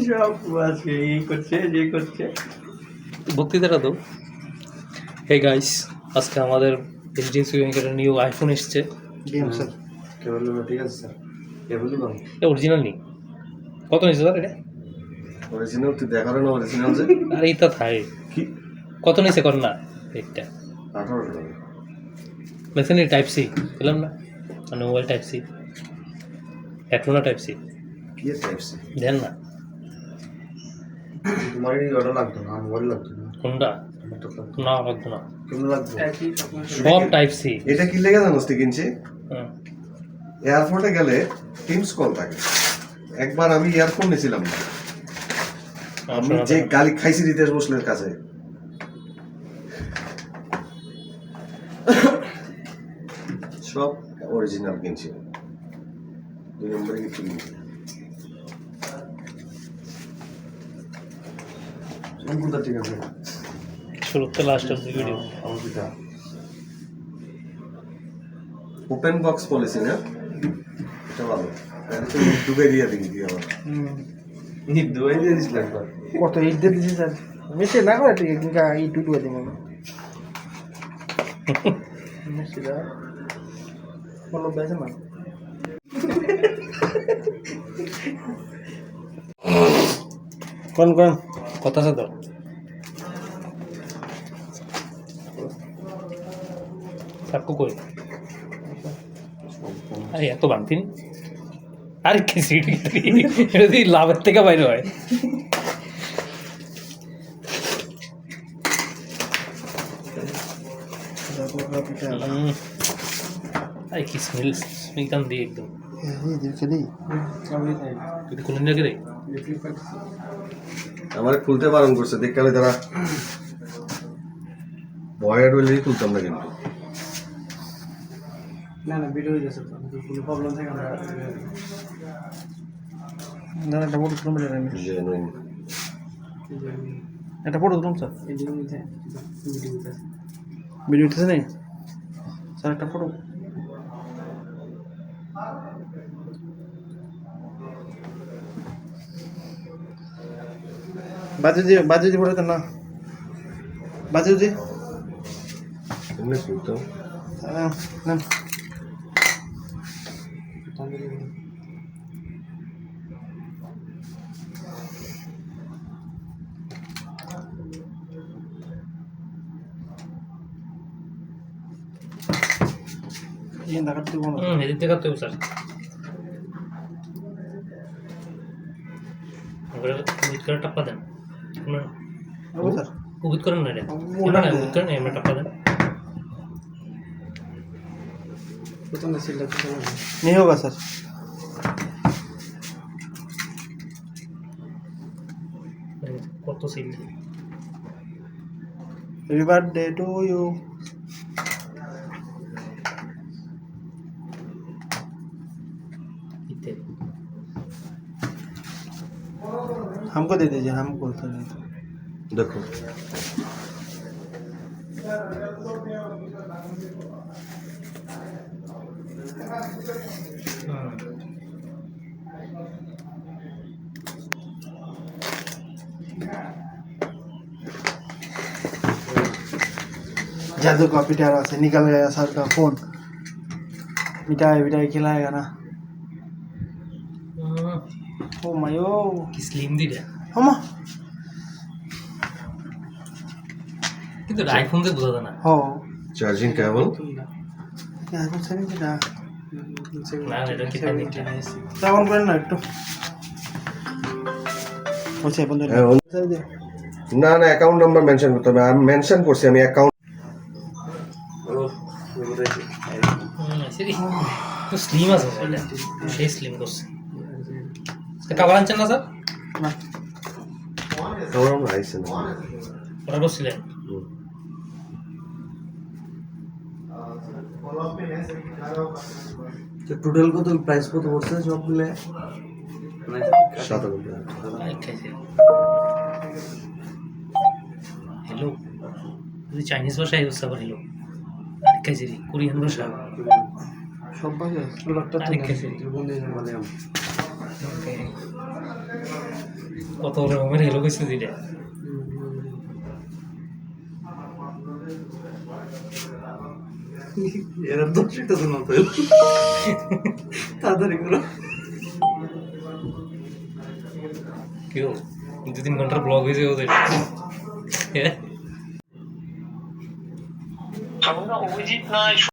সব আছে, এই করছে যে করছে। বক্তৃতাটা তো হে গাইস, আজকে আমাদের এজেন্সি ব্যাংকের নিউ আইফোন এসছে। স্যার কেবল ঠিক আছে স্যার, কেবলই বল এ অরিজিনাল নেই। কত নিয়েছে স্যার এটা? অরিজিনাল তুই দেখালো না অরিজিনাল যে আরে এটা থাই কি কত নিয়েছে কর না এটা 18 টাকা লেখছেন টাইপ সি পেলাম না, মানে mobile type C, headphone type C কি টাইপ সি দেন না। তোমার এই অর্ডার লাগতো না, মোবাইল লাগতো না, কোনটা? আমার তো লাগতো না লাগতো না, কেমন লাগতো সব টাইপ সি। এটা কি লেগে জানোস তুই কিনছি এয়ারপোর্টে গেলে টিমস কল থাকে। একবার আমি ইয়ারফোন নিয়েছিলাম না, আমি যে গালি খাইছি রিতেশ বসলের কাছে, সব অরিজিনাল কিনছি, 2 নম্বরে কিছু কিনছি সম্পূর্ণ ঠিক আছে। শুরুতে লাস্ট অফ দি ভিডিও। আমার পিতা ওপেন বক্স পলিসি না, এটা ভালো। দুবাই দিয়ে দিবি তুই আমার, দুবাই দিয়ে দিস একবার। কত ইট দিয়ে দিছি স্যার, বেশি না করে ঠিক আছে, ইট টুটু দিব আমি সেটা বলো বেশি না। কোন কোন কথা আছে তো? সাকু কই? আরে এত বানতিন, আরে কি সিটি এটা দিয়ে লাভের থেকে বাইরে হয়। আরে কি স্মেল, স্মেল দিয়ে একদম তুই কোন জায়গায় রে? আমার খুলতে বারণ করছে, দেখকালে তারা বয়েড হইলেই খুলতাম না কিন্তু। না না ভিডিও হয়ে যাচ্ছে, কোনো প্রবলেম থাকে না। না এটা ফটো তুলুন বলে আমি, জেনুইন এটা ফটো তুলুন স্যার, এই যে ভিডিও উঠেছে নেই স্যার, একটা ফটো। বাজে ফটো তো না, বাজে এমনি খুলতাম। না এই দেখাতে দিব না, এদিক থেকে তো স্যার উইথ করে টাপ্পা দেন, ও স্যার উইথ করেন না রে, ওটা উইথ করেন এমনি টাপ্পা দেন। नहीं होगा सर। কত সিল हैप्पी बर्थडे टू यू, ইতে हमको दे दीजिए, हमको तो नहीं। দেখো जादू का पिटारा से निकल गया सर का फोन, मिठाई मिठाई खिलाएगा ना। ओ मायो কি স্লিম দি রে, हम কিন্তু আইফোন দিয়ে বোঝা যায় না। हो চার্জিং কেবল क्या कुछ नहीं किया, না এটা কি থাকে এটা सावन करें ना एक तो ওছে বন্ধ হ্যাঁ, না না অ্যাকাউন্ট নাম্বার মেনশন করতে হবে, আমি মেনশন করছি, আমি অ্যাকাউন্ট সরি তো স্লিম আছে বলে, সেই স্লিম করছে। কাবার আনছেন না স্যার? না আমার আইছে না। ওরা করছিলেন টোটাল কত প্রাইস কত পড়ছে সব মিলে? 97 হ্যালো, যদি চাইনিজ ভাষায় ইউজ আবার হ্যালো খাইছি, কোরিয়ান ভাষা সব ভালো, লোকটা তো আরেক খাইছি। মানে ওকে কত রকমের হেলো কইছে দিলে এরা দর্শিত তো না তো তাড়াতাড়ি করো কেউ 2-3 ঘন্টার ব্লগ হয়েছে ওদের হ্যাঁ আমরা অভিজিৎ নয়